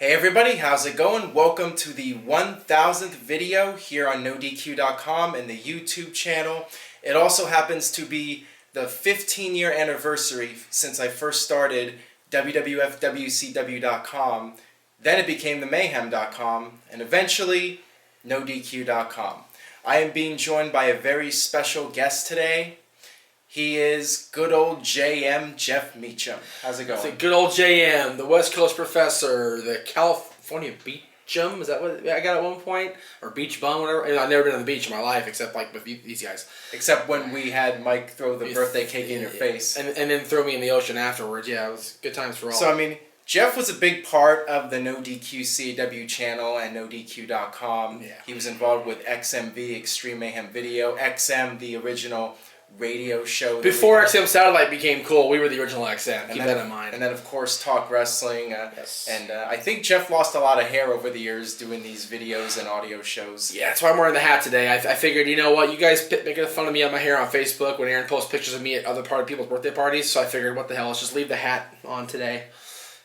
Hey everybody, how's it going? Welcome to the 1000th video here on NoDQ.com and the YouTube channel. It also happens to be the 15-year anniversary since I first started WWFWCW.com. Then it became the Mayhem.com and eventually NoDQ.com. I am being joined by a very special guest today. He is good old JM Jeff Meacham. How's it going? It's a good old JM, the West Coast professor, the California Beachum. Is that what I got at one point? Or Beach Bum, whatever. I've never been on the beach in my life except like with these guys. Except when we had Mike throw the birthday cake in your face. And then throw me in the ocean afterwards. Yeah, it was good times for all. So, I mean, Jeff was a big part of the NoDQ CW channel and NoDQ.com. Yeah. He was involved with XMV, Extreme Mayhem Video, XM, the original radio show. Before XM Satellite became cool, we were the original XM. Keep that in mind. And then, of course, Talk Wrestling. Yes. And I think Jeff lost a lot of hair over the years doing these videos and audio shows. Yeah, that's why I'm wearing the hat today. I figured, you know what, you guys making fun of me on my hair on Facebook when Aaron posts pictures of me at other people's birthday parties, so I figured, what the hell, let's just leave the hat on today.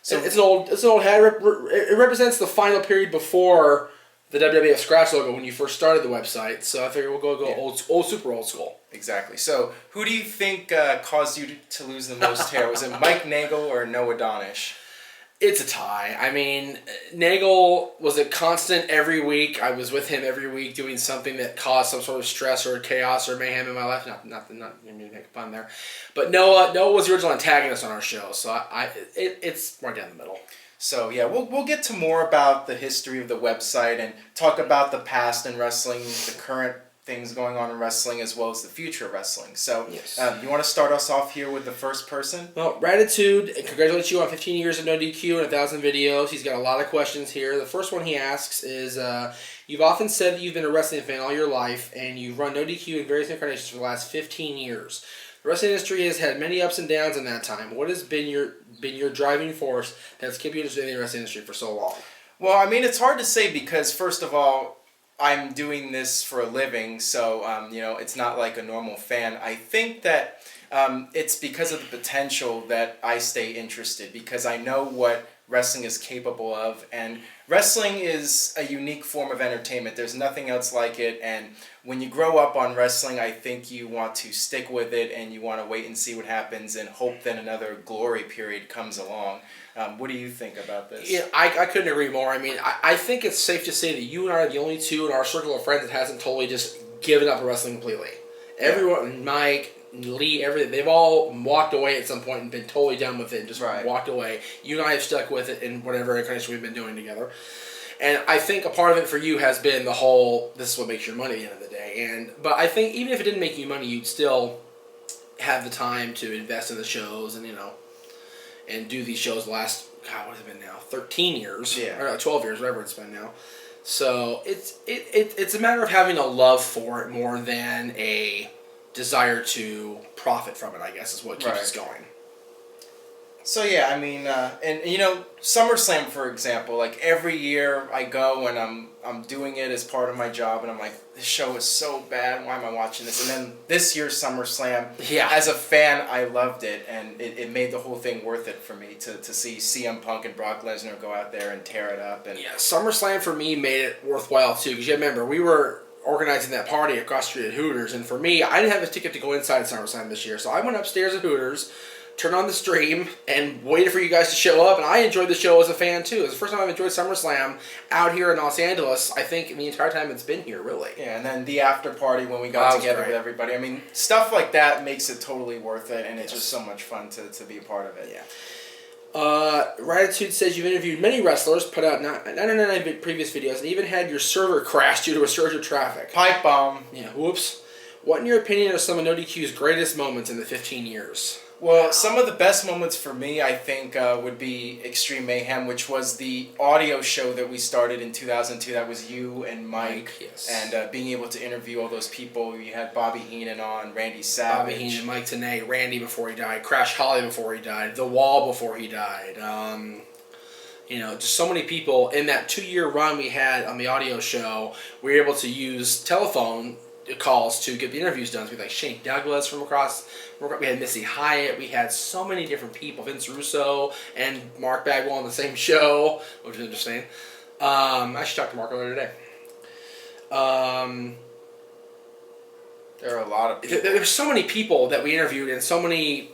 So it's an old hat. It represents the final period before the WWF scratch logo when you first started the website. So I figured we'll go super old school. Exactly. So who do you think caused you to lose the most hair? Was it Mike Nagel or Noah Donish? It's a tie. I mean, Nagel was a constant every week. I was with him every week doing something that caused some sort of stress or chaos or mayhem in my life. Not make fun there. But Noah was the original antagonist on our show, so it's right down the middle. So yeah, we'll get to more about the history of the website and talk about the past in wrestling, the current things going on in wrestling, as well as the future of wrestling. So yes. You want to start us off here with the first person? Well, Gratitude, congratulations you on 15 years of NoDQ and 1,000 videos. He's got a lot of questions here. The first one he asks is, you've often said that you've been a wrestling fan all your life, and you've run NoDQ in various incarnations for the last 15 years. The wrestling industry has had many ups and downs in that time. What has been your driving force that's kept you interested in the wrestling industry for so long? Well, I mean, it's hard to say because, first of all, I'm doing this for a living, so it's not like a normal fan. I think that it's because of the potential that I stay interested, because I know what wrestling is capable of, and wrestling is a unique form of entertainment. There's nothing else like it, and when you grow up on wrestling, I think you want to stick with it, and you want to wait and see what happens and hope that another glory period comes along. What do you think about this? Yeah, I couldn't agree more. I mean, I think it's safe to say that you and I are the only two in our circle of friends that hasn't totally just given up wrestling completely. Yeah. Everyone, Mike, Lee, everything, they've all walked away at some point and been totally done with it and just walked away. You and I have stuck with it in whatever incarnation we've been doing together. And I think a part of it for you has been the whole, this is what makes your money at the end of the day. But I think even if it didn't make you money, you'd still have the time to invest in the shows and, and do these shows the last, God, what has it been now? 13 years. Yeah. Or 12 years, whatever it's been now. So it's a matter of having a love for it more than a desire to profit from it, I guess, is what keeps us going. So yeah, I mean, SummerSlam, for example, like every year I go and I'm doing it as part of my job, and I'm like, this show is so bad, why am I watching this? And then this year's SummerSlam, as a fan, I loved it, and it made the whole thing worth it for me to see CM Punk and Brock Lesnar go out there and tear it up. And yeah, SummerSlam for me made it worthwhile too, because you remember, we were organizing that party across the street at Hooters, and for me, I didn't have a ticket to go inside SummerSlam this year, so I went upstairs at Hooters, turned on the stream, and waited for you guys to show up, and I enjoyed the show as a fan too. It's the first time I've enjoyed SummerSlam out here in Los Angeles, I think, in the entire time it's been here, really. Yeah, and then the after party when we got together with everybody. I mean, stuff like that makes it totally worth it, and it's just so much fun to be a part of it. Yeah. Gratitude says you've interviewed many wrestlers, put out 99 previous videos, and even had your server crash due to a surge of traffic. Pipe bomb. Yeah, whoops. What, in your opinion, are some of NoDQ's greatest moments in the 15 years? Well, some of the best moments for me, I think, would be Extreme Mayhem, which was the audio show that we started in 2002. That was you and Mike. Yes. And being able to interview all those people. You had Bobby Heenan on, Randy Savage. Bobby Heenan, Mike Tenay, Randy before he died, Crash Holly before he died, The Wall before he died. Just so many people. In that 2-year run we had on the audio show, we were able to use telephone calls to get the interviews done. So we had like Shane Douglas from across. We had Missy Hyatt. We had so many different people. Vince Russo and Mark Bagwell on the same show, which is interesting. I should talk to Mark earlier today. There are a lot of people. There's so many people that we interviewed and so many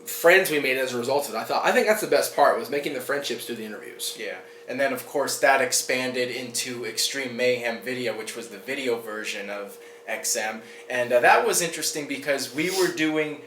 friends we made as a result of it. I think that's the best part, was making the friendships through the interviews. Yeah. And then, of course, that expanded into Extreme Mayhem Video, which was the video version of XM. And that was interesting because we were doing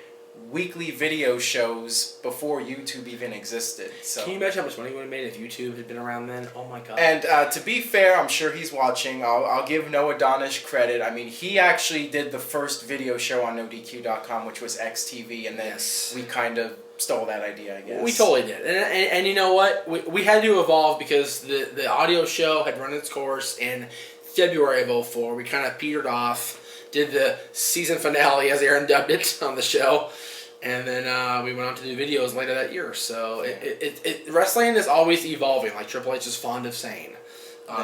weekly video shows before YouTube even existed. So. Can you imagine how much money we would have made if YouTube had been around then? Oh my god. And to be fair, I'm sure he's watching. I'll give Noah Donish credit. I mean, he actually did the first video show on NoDQ.com, which was XTV, and then we kind of stole that idea, I guess. We totally did. And you know what? We had to evolve because the audio show had run its course in February of 2004. We kind of petered off, did the season finale, as Aaron dubbed it, on the show. And then we went on to do videos later that year. So wrestling is always evolving, like Triple H is fond of saying.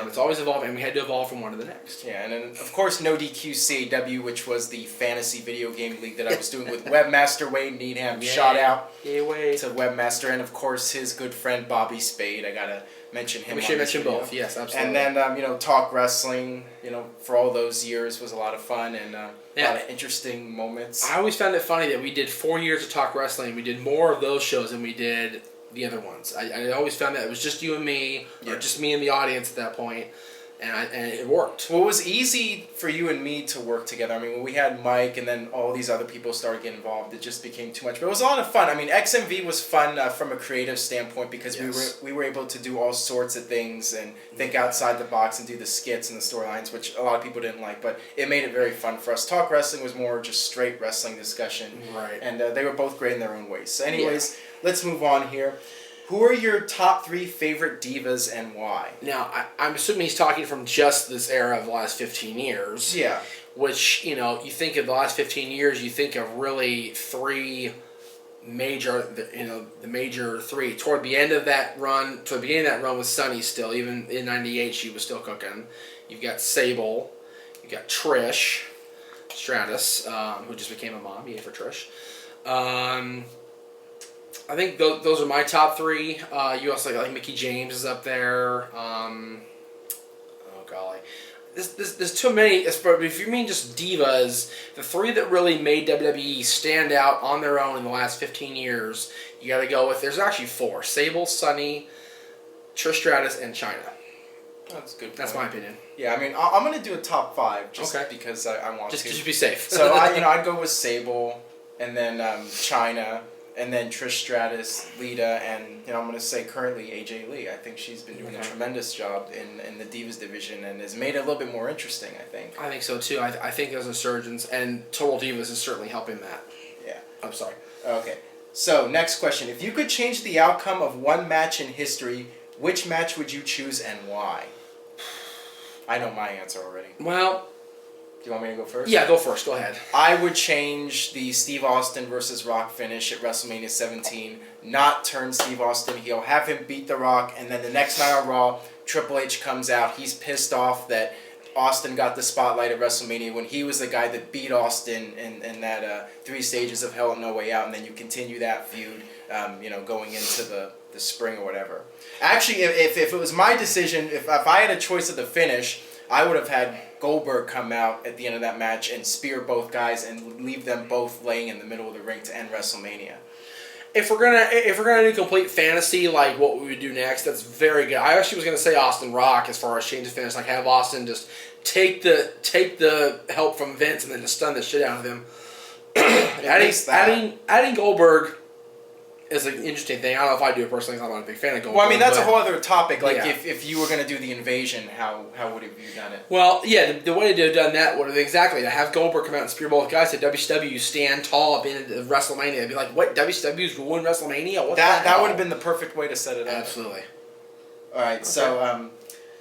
It's always evolving, and we had to evolve from one to the next. Yeah, and then, of course, NoDQ's CAW, which was the fantasy video game league that I was doing with Webmaster Wade Needham. Yeah. Shout out Wade. to Webmaster, and, of course, his good friend Bobby Spade. I got to mention him. We should mention both, yes, absolutely. And then, Talk Wrestling, for all those years was a lot of fun and a lot of interesting moments. I always found it funny that we did 4 years of Talk Wrestling. We did more of those shows than we did the other ones. I always found that it was just you and me, or just me and the audience at that point, and it worked. Well, it was easy for you and me to work together. I mean, when we had Mike and then all these other people started getting involved, it just became too much. But it was a lot of fun. I mean, XMV was fun from a creative standpoint because we were able to do all sorts of things and think outside the box and do the skits and the storylines, which a lot of people didn't like. But it made it very fun for us. Talk Wrestling was more just straight wrestling discussion. Right. And they were both great in their own ways. So anyways, let's move on here. Who are your top 3 favorite divas and why? Now, I'm assuming he's talking from just this era of the last 15 years. Yeah. Which, you think of the last 15 years, you think of really 3 major, the major 3. Toward the end of that run, toward the beginning of that run with Sunny still, even in 98 she was still cooking. You've got Sable, you've got Trish Stratus, who just became a mom, yay for Trish. I think those are my top 3. You also like Mickie James is up there. Oh golly, there's too many. If you mean just divas, the 3 that really made WWE stand out on their own in the last 15 years, you got to go with. There's actually 4: Sable, Sunny, Trish Stratus, and Chyna. That's good. That's my opinion. Yeah, I mean, I'm gonna do a top 5 just because I want to. Just be safe. So I'd go with Sable, and then Chyna. And then Trish Stratus, Lita, and I'm going to say currently AJ Lee. I think she's been doing a tremendous job in the Divas division and has made it a little bit more interesting, I think. I think so too. I think there's insurgents, and Total Divas is certainly helping that. Yeah. I'm sorry. Okay. So, next question. If you could change the outcome of one match in history, which match would you choose and why? I know my answer already. Well, do you want me to go first? Yeah, go first. Go ahead. I would change the Steve Austin versus Rock finish at WrestleMania 17. Not turn Steve Austin heel. Have him beat The Rock, and then the next night on Raw, Triple H comes out. He's pissed off that Austin got the spotlight at WrestleMania when he was the guy that beat Austin in that 3 stages of Hell and No Way Out, and then you continue that feud, going into the spring or whatever. Actually, if it was my decision, if I had a choice of the finish, I would have had Goldberg come out at the end of that match and spear both guys and leave them both laying in the middle of the ring to end WrestleMania. If we're gonna do complete fantasy like what we would do next, that's very good. I actually was gonna say Austin Rock as far as change of finish, like have Austin just take the help from Vince and then just stun the shit out of him. adding Goldberg is an interesting thing. I don't know if I do it personally, because I'm not a big fan of Goldberg. Well, I mean, that's a whole other topic. Like, if you were going to do the invasion, how would have you done it? Well, yeah, the way to have done that would have exactly to have Goldberg come out and spear both guys. At WCW, stand tall up in WrestleMania. They'd be like, what, WCW's ruined WrestleMania? What that would have been the perfect way to set it up. Absolutely. All right, so,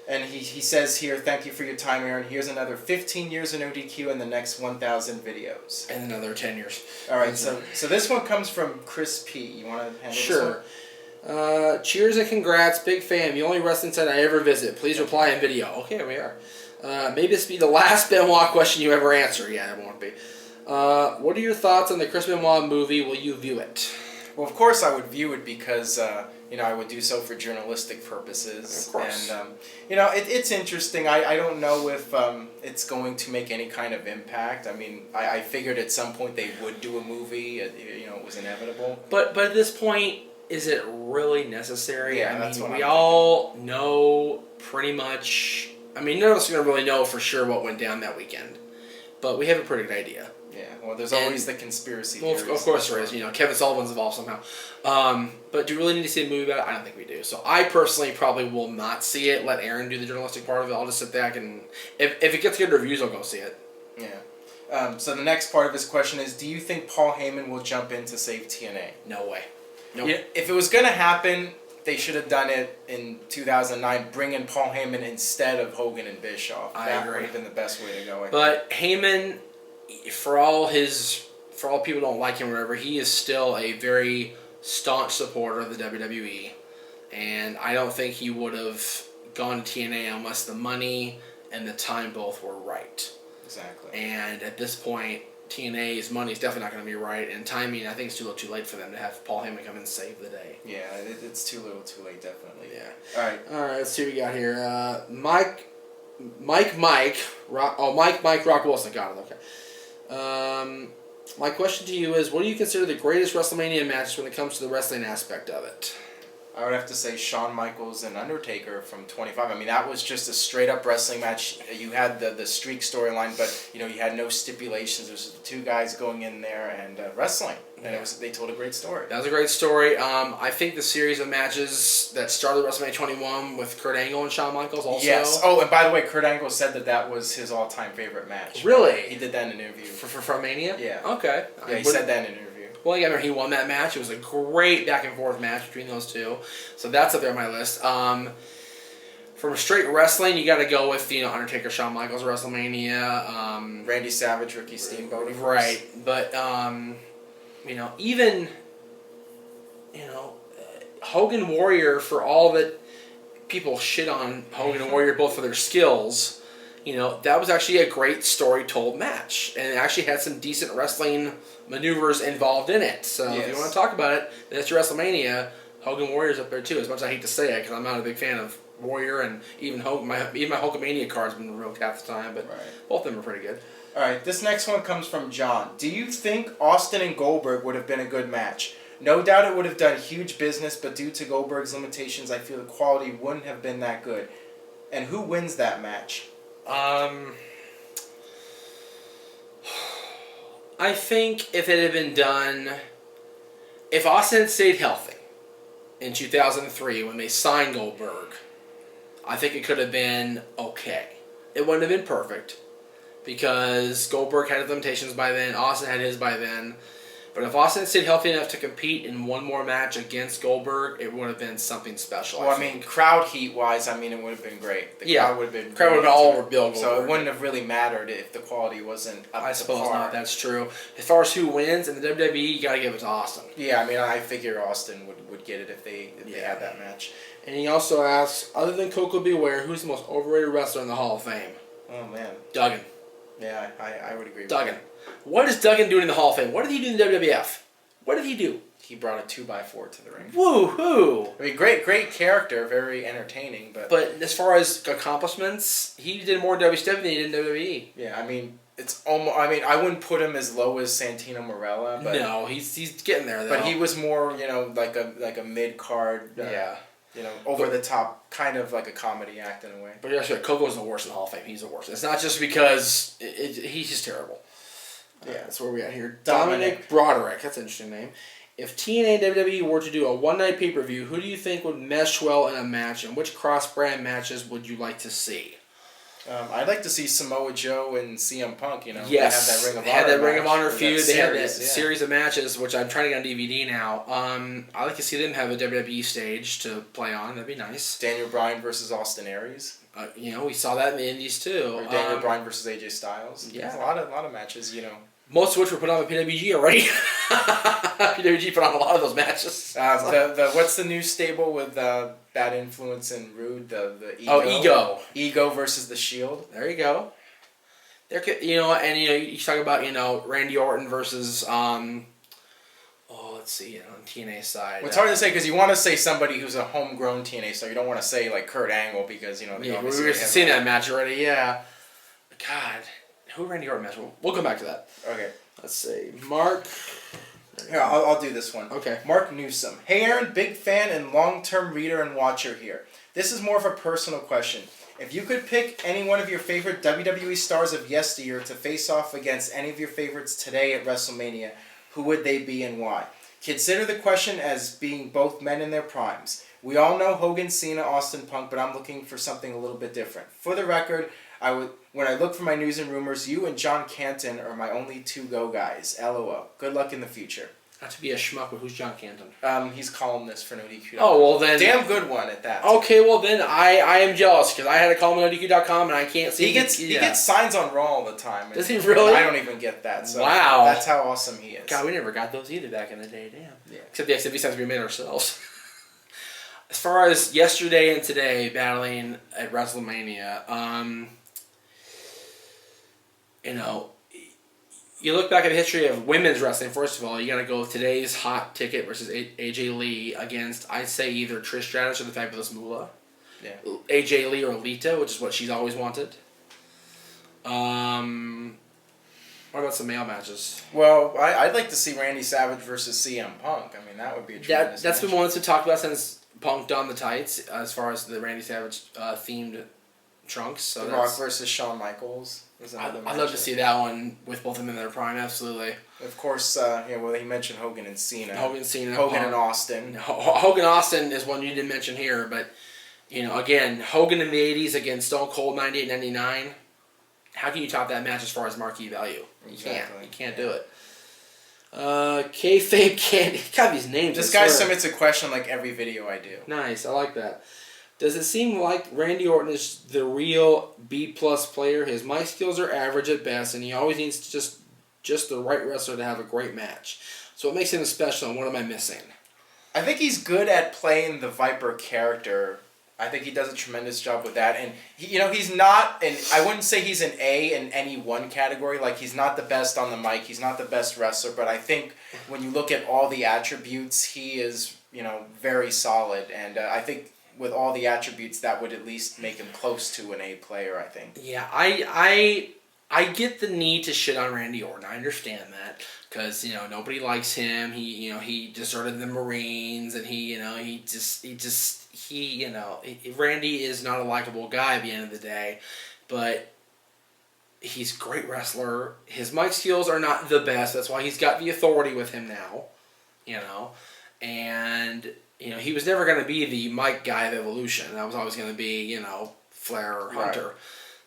and he says here, thank you for your time, Aaron. Here's another 15 years in ODQ and the next 1,000 videos. And another 10 years. All right, so this one comes from Chris P. You want to handle this one? Cheers and congrats. Big fan. The only wrestling site I ever visit. Please reply in video. Okay, we are. Maybe this be the last Benoit question you ever answer. Yeah, it won't be. What are your thoughts on the Chris Benoit movie? Will you view it? Well, of course I would view it because, I would do so for journalistic purposes. Of course. And, it's interesting. I don't know if it's going to make any kind of impact. I mean, I figured at some point they would do a movie. It was inevitable. But at this point, is it really necessary? Yeah, I that's mean, what we I'm all know pretty much. I mean, none of us are going to really know for sure what went down that weekend. But we have a pretty good idea. Yeah, well, there's always the conspiracy theories. Well, of course there is. Kevin Sullivan's involved somehow. But do we really need to see a movie about it? I don't think we do. So I personally probably will not see it. Let Aaron do the journalistic part of it. I'll just sit back and... If it gets good reviews, I'll go see it. Yeah. So the next part of his question is, do you think Paul Heyman will jump in to save TNA? No way. Nope. If it was going to happen, they should have done it in 2009, bring in Paul Heyman instead of Hogan and Bischoff. That would have been the best way to go. But Heyman, for all people don't like him or whatever, he is still a very staunch supporter of the WWE. And I don't think he would have gone to TNA unless the money and the time both were right. Exactly. And at this point, TNA's money is definitely not going to be right, and timing, I think it's too little too late for them to have Paul Heyman come and save the day. Yeah, it's too little too late, definitely. Yeah. All right, let's see what we got here. Mike Rock Wilson, got it, okay. My question to you is, what do you consider the greatest WrestleMania matches when it comes to the wrestling aspect of it? I would have to say Shawn Michaels and Undertaker from 25. I mean, that was just a straight-up wrestling match. You had the streak storyline, but, you had no stipulations. It was the two guys going in there and wrestling. And they told a great story. That was a great story. I think the series of matches that started WrestleMania 21 with Kurt Angle and Shawn Michaels also. Yes. Oh, and by the way, Kurt Angle said that was his all-time favorite match. Really? He did that in an interview. For Mania? Yeah. Okay. Yeah, he said that in an interview. Well, yeah, I remember he won that match. It was a great back-and-forth match between those two. So that's up there on my list. From straight wrestling, you got to go with, Undertaker, Shawn Michaels, WrestleMania. Randy Savage, Ricky Steamboat. Right. But, even, Hogan Warrior, for all that people shit on Hogan and Warrior both for their skills, that was actually a great story-told match. And it actually had some decent wrestling maneuvers involved in it. So if you want to talk about it, that's your WrestleMania. Hogan Warrior's up there too, as much as I hate to say it, because I'm not a big fan of Warrior, and even Hogan, my Hulkamania card's been real half the time, but both of them are pretty good. All right, this next one comes from John. Do you think Austin and Goldberg would have been a good match? No doubt it would have done huge business, but due to Goldberg's limitations, I feel the quality wouldn't have been that good. And who wins that match? I think if it had been done, if Austin had stayed healthy in 2003 when they signed Goldberg, I think it could have been okay. It wouldn't have been perfect because Goldberg had his limitations by then, Austin had his by then. But if Austin stayed healthy enough to compete in one more match against Goldberg, it would have been something special. Well, I mean, crowd heat-wise, it would have been great. The crowd would have been crowd would have been all over Bill Goldberg. So it wouldn't have really mattered if the quality wasn't up to par. I suppose not. That's true. As far as who wins in the WWE, you got to give it to Austin. Yeah, I mean, I figure Austin would get it if they had that match. And he also asks, other than Coco Beware, who's the most overrated wrestler in the Hall of Fame? Oh, man. Duggan. Yeah, I would agree with Duggan. that. What is Duggan doing in the Hall of Fame? What did he do in the WWF? What did he do? He brought a 2x4 to the ring. Woo-hoo! I mean, great character, very entertaining, but as far as accomplishments, he did more in WCW than he did in WWE. Yeah, I mean, it's almost. I mean, I wouldn't put him as low as Santino Marella, but no, he's getting there though. But he was more, like a mid card. Over the top, kind of like a comedy act in a way. But actually, Coco's the worst in the Hall of Fame. He's the worst. It's not just because he's just terrible. Yeah, that's where we at here. Dominic Broderick. That's an interesting name. If TNA and WWE were to do a one-night pay-per-view, who do you think would mesh well in a match, and which cross-brand matches would you like to see? I'd like to see Samoa Joe and CM Punk, Yes. They had that Ring of Honor feud. They had that series of matches, which I'm trying to get on DVD now. I'd like to see them have a WWE stage to play on. That'd be nice. Daniel Bryan versus Austin Aries. We saw that in the Indies, too. Or Daniel Bryan versus AJ Styles. Yeah. There's a lot of matches, most of which were put on by PWG already. PWG put on a lot of those matches. What's the new stable with Bad Influence and Rude? The Ego. Oh, Ego. Ego versus the Shield. There you go. There could, you talk about, Randy Orton versus, let's see, on TNA side. Well, it's hard to say because you want to say somebody who's a homegrown TNA star. You don't want to say like Kurt Angle because we were seeing that match already. Yeah. God, who Randy Orton match? We'll come back to that. Okay. Let's see, Mark. Here, I'll do this one. Okay. Mark Newsom. Hey Aaron, big fan and long-term reader and watcher here. This is more of a personal question. If you could pick any one of your favorite WWE stars of yesteryear to face off against any of your favorites today at WrestleMania, who would they be and why? Consider the question as being both men in their primes. We all know Hogan, Cena, Austin, Punk, but I'm looking for something a little bit different. For the record, when I look for my news and rumors, you and John Canton are my only two go guys. LOL. Good luck in the future. Not to be a schmuck, but who's John Canton? He's columnist for NoDQ. Oh, well then... Damn good one at that. Okay, well then I am jealous because I had a column on NoDQ.com and I can't see... He gets signs on Raw all the time. Does he really? I don't even get that. So wow. That's how awesome he is. God, we never got those either back in the day, damn. Yeah. Except the XW signs we made ourselves. As far as yesterday and today battling at WrestleMania, you look back at the history of women's wrestling, first of all, you got to go with today's hot ticket versus AJ Lee against, I'd say, either Trish Stratus or the Fabulous Moolah. Yeah. AJ Lee or Lita, which is what she's always wanted. What about some male matches? Well, I'd like to see Randy Savage versus CM Punk. I mean, that would be a tremendous That's match. been one that's been talked about since Punk donned the tights, as far as the Randy Savage themed trunks. So The Rock versus Shawn Michaels. I'd love to see that one with both of them in their prime, absolutely. Of course, he mentioned Hogan and Cena. Hogan and Austin. Hogan Austin is one you didn't mention here, but, again, Hogan in the 80s against Stone Cold 98-99. How can you top that match as far as marquee value? You Exactly. can't do it. Kayfabe Candy. God, these names. This guy submits a question like every video I do. Nice, I like that. Does it seem like Randy Orton is the real B-plus player? His mic skills are average at best, and he always needs just the right wrestler to have a great match. So what makes him special, and what am I missing? I think he's good at playing the Viper character. I think he does a tremendous job with that. And, he's not, and I wouldn't say he's an A in any one category. Like, he's not the best on the mic. He's not the best wrestler. But I think when you look at all the attributes, he is, very solid. And I think with all the attributes, that would at least make him close to an A player, I think. Yeah, I get the need to shit on Randy Orton. I understand that. Because, nobody likes him. He deserted the Marines, and Randy is not a likable guy at the end of the day, but he's a great wrestler. His mic skills are not the best. That's why he's got the authority with him now, and, he was never going to be the mic guy of Evolution. That was always going to be, Flair or Hunter. Right.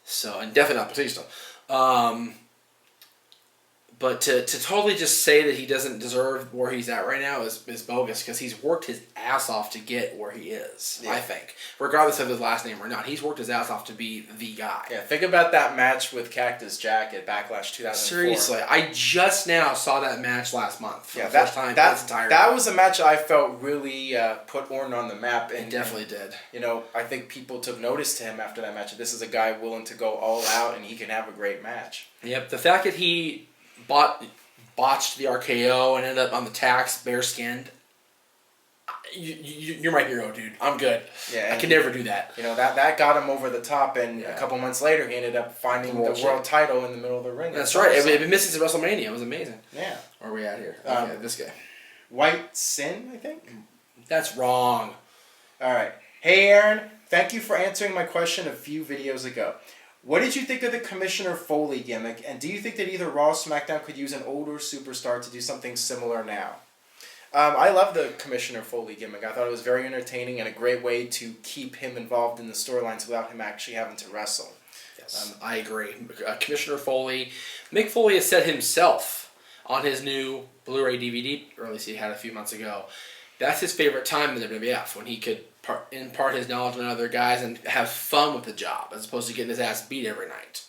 So, and definitely not Batista. But to totally just say that he doesn't deserve where he's at right now is bogus, because he's worked his ass off to get where he is, I think. Regardless of his last name or not. He's worked his ass off to be the guy. Yeah, think about that match with Cactus Jack at Backlash 2004. Seriously, I just now saw that match last month for the first time. That was a match I felt really put Orton on the map. And, it definitely did. I think people took notice to him after that match. This is a guy willing to go all out, and he can have a great match. Yep, the fact that he botched the RKO and ended up on the tax, bare-skinned. You're my hero, dude. I'm good. Yeah, I can never do that. That got him over the top, and a couple months later, he ended up finding the world title in the middle of the ring. That's right. It had been missing since WrestleMania. It was amazing. Yeah. Where are we at here? Okay, this guy. White Sin, I think? That's wrong. All right. Hey, Aaron. Thank you for answering my question a few videos ago. What did you think of the Commissioner Foley gimmick, and do you think that either Raw or SmackDown could use an older superstar to do something similar now? I love the Commissioner Foley gimmick. I thought it was very entertaining and a great way to keep him involved in the storylines without him actually having to wrestle. Yes, I agree. Commissioner Foley, Mick Foley has said himself on his new Blu-ray DVD release he had a few months ago, that's his favorite time in the WWF, when he could impart his knowledge on other guys and have fun with the job, as opposed to getting his ass beat every night.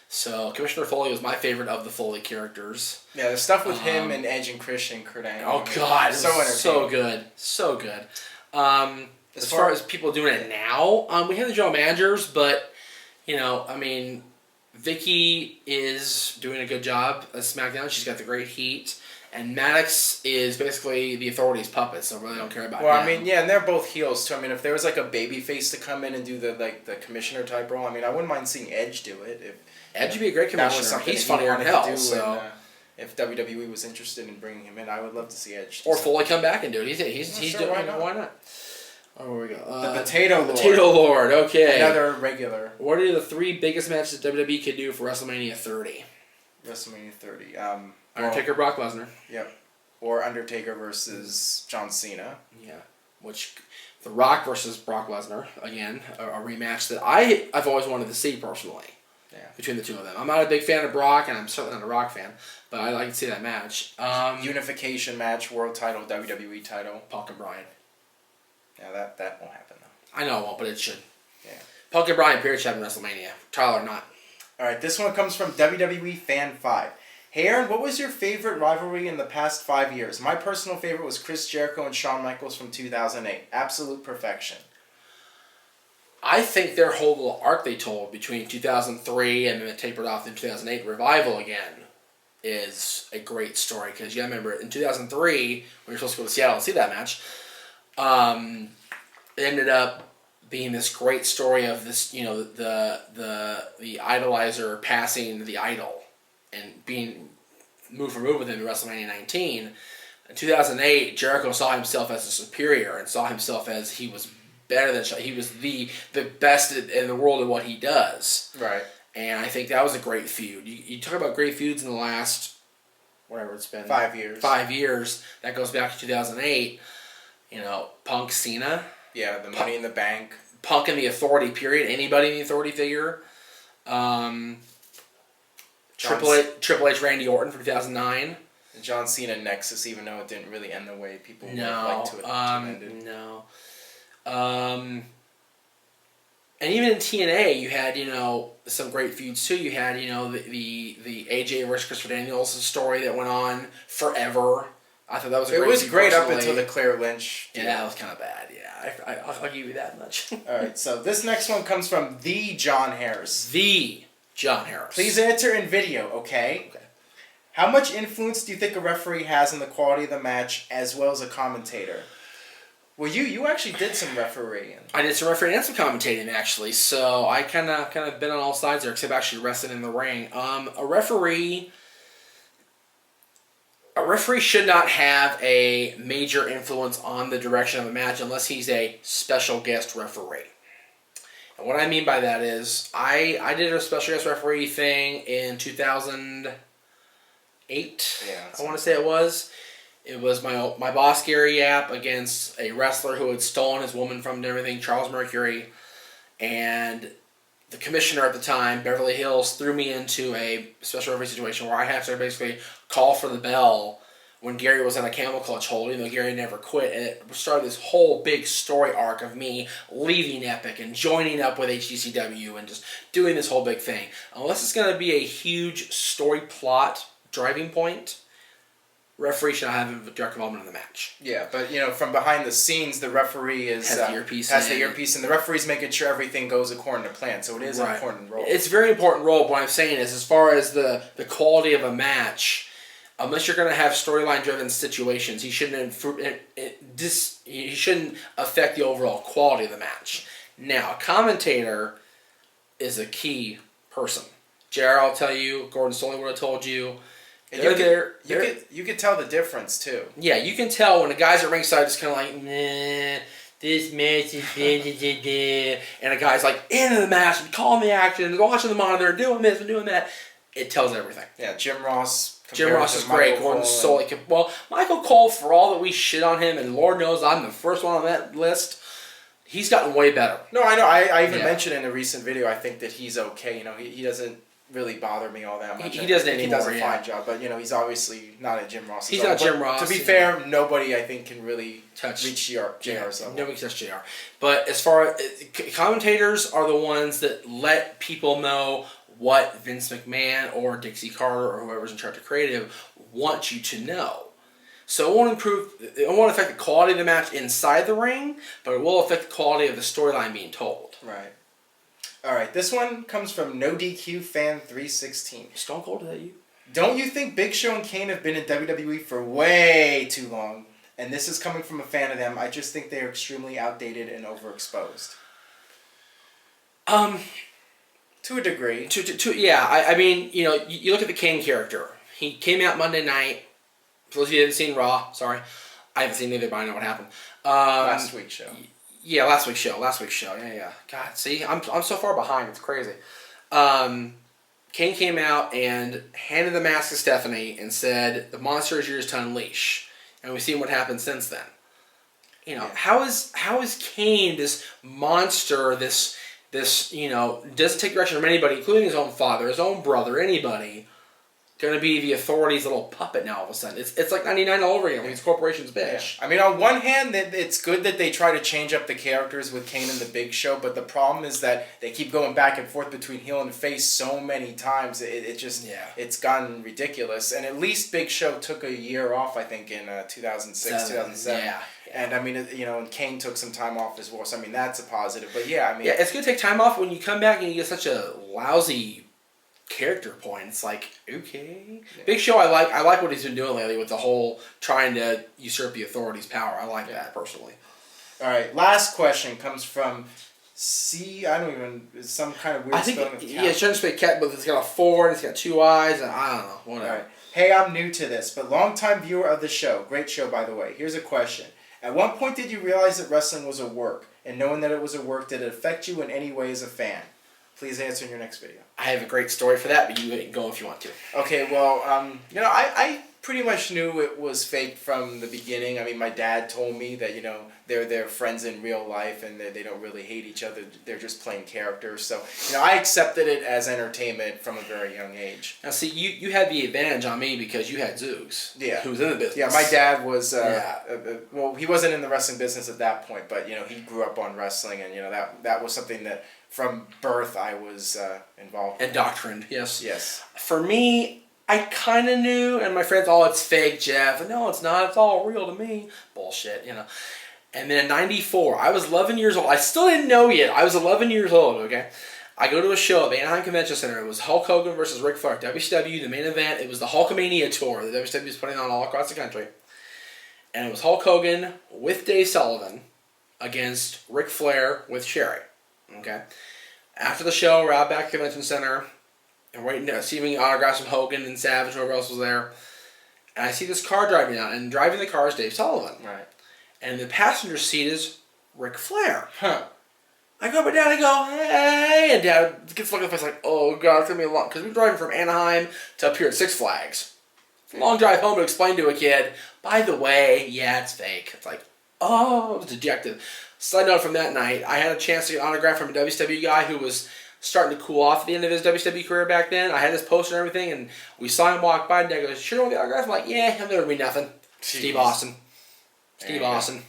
So Commissioner Foley was my favorite of the Foley characters. Yeah, the stuff with him and Edge and Christian Kurt Angle. Oh God, so entertaining. so good, so good. As far as people doing it now, we have the general managers, but I mean, Vicky is doing a good job at SmackDown. She's got the great heat. And Maddox is basically the Authority's puppet, so I really don't care about him. Well, I mean, yeah, and they're both heels too. I mean, if there was like a baby face to come in and do the commissioner type role, I mean, I wouldn't mind seeing Edge do it. Edge would be a great commissioner. He's funnier than hell. So if WWE was interested in bringing him in, I would love to see Edge. Or Foley come back and do it. He's sure, doing why it. not? Why not? Oh, where we go. The Potato Lord. Potato Lord. Okay. Another regular. What are the 3 biggest matches that WWE could do for WrestleMania 30? WrestleMania 30. Undertaker, Brock Lesnar. Yep. Or Undertaker versus John Cena. Yeah. Which, The Rock versus Brock Lesnar, again, a rematch that I've always wanted to see personally. Yeah. Between the two of them. I'm not a big fan of Brock, and I'm certainly not a Rock fan, but I like to see that match. Unification match, world title, WWE title. Punk and Bryan. Yeah, that won't happen though. I know it won't, but it should. Yeah. Punk and Bryan, period, should happen in WrestleMania. Tyler, not. Alright, this one comes from WWE Fan 5. Hey Aaron, what was your favorite rivalry in the past 5 years? My personal favorite was Chris Jericho and Shawn Michaels from 2008. Absolute perfection. I think their whole little arc they told between 2003 and then it tapered off in 2008 Revival again is a great story. Because you gotta remember, in 2003, when you're supposed to go to Seattle and see that match, it ended up being this great story of this, the idolizer passing the idol and being move for move with him in WrestleMania 19. In 2008, Jericho saw himself as a superior and saw himself as he was better than Shawn. He was the best in the world at what he does. Right. And I think that was a great feud. You talk about great feuds in the last, whatever it's been. 5 years. 5 years. That goes back to 2008. Punk, Cena. Yeah, the Money in the Bank. Punk and the Authority, period. Anybody in the Authority figure. Triple H, Randy Orton from 2009. The John Cena Nexus, even though it didn't really end the way people would like to have ended. No. And even in TNA, you had, some great feuds too. You had, the AJ versus Christopher Daniels story that went on forever. I thought that was a great feud. It was great up until the Claire Lynch. Yeah, that was kind of bad. Yeah, I'll give you that much. All right, so this next one comes from the John Harris. The John Harris. Please answer in video, okay? Okay. How much influence do you think a referee has on the quality of the match as well as a commentator? Well, you actually did some refereeing. I did some refereeing and some commentating, actually. So I kind of been on all sides there, except actually wrestling in the ring. A referee should not have a major influence on the direction of a match unless he's a special guest referee. And what I mean by that is, I did a special guest referee thing in 2008. Yeah, I want to say it was. It was my boss, Gary Yap, against a wrestler who had stolen his woman from him and everything, Charles Mercury. And the commissioner at the time, Beverly Hills, threw me into a special referee situation where I had to basically call for the bell when Gary was in a camel clutch hold, even though Gary never quit. And it started this whole big story arc of me leaving Epic and joining up with HDCW and just doing this whole big thing. Unless it's going to be a huge story plot driving point, referee should not have direct involvement in the match. Yeah, but from behind the scenes, the referee has the earpiece, and the referee's making sure everything goes according to plan. So it is an important role. It's a very important role. But what I'm saying is, as far as the quality of a match, unless you're going to have storyline driven situations, he shouldn't affect the overall quality of the match. Now, a commentator is a key person. JR will tell you. Gordon Soley would have told you. And you could tell the difference too. Yeah, you can tell when the guys at ringside is kind of like, nah, this match is blah, and a guy's like, into the match, and calling the action, watching the monitor, doing this and doing that. It tells everything. Yeah, Jim Ross is great. Gordon Soley. Well, Michael Cole, for all that we shit on him, and Lord knows I'm the first one on that list, he's gotten way better. No, I know. I even mentioned in a recent video, I think that he's okay. He doesn't really bother me all that much. He doesn't anymore. He does a fine job, but he's obviously not at Jim Ross. He's not Jim Ross. To be fair, nobody I think can really reach JR's level. Nobody can touch JR. But as far as commentators are the ones that let people know what Vince McMahon or Dixie Carter or whoever's in charge of creative wants you to know. So it won't affect the quality of the match inside the ring, but it will affect the quality of the storyline being told. Right. All right, this one comes from NoDQ Fan 316. Stone Cold, is that you? Don't you think Big Show and Kane have been in WWE for way too long? And this is coming from a fan of them. I just think they are extremely outdated and overexposed. To a degree. Yeah. I mean, you look at the Kane character. He came out Monday night. For those of you who haven't seen Raw, sorry. I haven't seen either, but I know what happened. Last week's show. Yeah, last week's show. Yeah. God, see, I'm so far behind. It's crazy. Kane came out and handed the mask to Stephanie and said, "The monster is yours to unleash." And we've seen what happened since then. How is Kane this monster? This doesn't take direction from anybody, including his own father, his own brother, anybody. Going to be the authority's little puppet now all of a sudden. It's like 99 all over again when these corporations bitch. Yeah. I mean, on one hand, it's good that they try to change up the characters with Kane and the Big Show, but the problem is that they keep going back and forth between heel and face so many times. It's gotten ridiculous. And at least Big Show took a year off, I think, in 2006, 2007. Yeah. And I mean, and Kane took some time off as well. So I mean, that's a positive. But yeah, I mean, it's good to take time off when you come back and you get such a lousy character point. It's like, okay. Yeah. Big Show, I like what he's been doing lately with the whole trying to usurp the authority's power. I like that personally. All right, last question comes from it's some kind of weird spelling of cat. Yeah, it's trying to spell cat, but it's got a 4 and it's got 2 eyes, and I don't know, whatever. All right. Hey, I'm new to this, but longtime viewer of the show. Great show, by the way. Here's a question. At what point did you realize that wrestling was a work? And knowing that it was a work, did it affect you in any way as a fan? Please answer in your next video. I have a great story for that, but you can go if you want to. Okay, well, I pretty much knew it was fake from the beginning. I mean, my dad told me that, they're friends in real life and they don't really hate each other. They're just playing characters. So, I accepted it as entertainment from a very young age. Now, see, you had the advantage on me because you had Zoogs, who was in the business. Yeah, my dad was, well, he wasn't in the wrestling business at that point, but, he grew up on wrestling and, that was something that from birth I was involved in. Indoctrined, yes. Yes. For me, I kind of knew, and my friends, it's fake, Jeff. No, it's not. It's all real to me. Bullshit, And then in 94, I was 11 years old. I still didn't know yet. I was 11 years old, okay? I go to a show at the Anaheim Convention Center. It was Hulk Hogan versus Ric Flair. WCW, the main event. It was the Hulkamania tour that WCW was putting on all across the country. And it was Hulk Hogan with Dave Sullivan against Ric Flair with Sherry. Okay? After the show, we're out back at the Convention Center. And waiting, receiving autographs from Hogan and Savage, whoever else was there. And I see this car driving out. And driving the car is Dave Sullivan. Right. And the passenger seat is Ric Flair. Huh. I go, but Dad, I go, hey. And Dad gets looking at the face like, oh, God, it's going to be a long... Because we're driving from Anaheim to up here at Six Flags. It's a long drive home to explain to a kid, by the way, yeah, it's fake. It's like, oh, I was dejected. Side note from that night, I had a chance to get an autograph from a WCW guy who was starting to cool off at the end of his WCW career back then. I had his poster and everything, and we saw him walk by, and Dad goes, sure, want the autograph? I'm like, yeah, he'll never mean nothing. Jeez. Steve Austin. Steve Austin.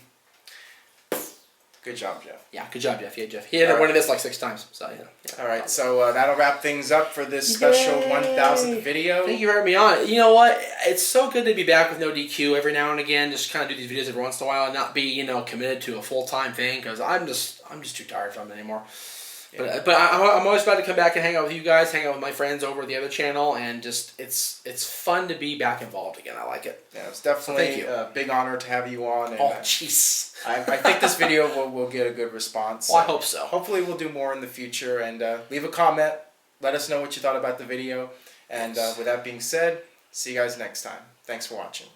Good job, Jeff. Yeah, good job, Jeff. Yeah, Jeff. He ended up winning this like 6 times. So, All right, so that'll wrap things up for this special 1000th video. Thank you for having me on. You know what? It's so good to be back with NoDQ every now and again. Just kind of do these videos every once in a while and not be, committed to a full-time thing because I'm just too tired from it anymore. Yeah. But I'm always glad to come back and hang out with you guys, hang out with my friends over at the other channel, and just it's fun to be back involved again. I like it. Yeah, it's definitely a big honor to have you on. And, jeez. I think this video will get a good response. Well, I hope so. Hopefully we'll do more in the future, and leave a comment. Let us know what you thought about the video. And with that being said, see you guys next time. Thanks for watching.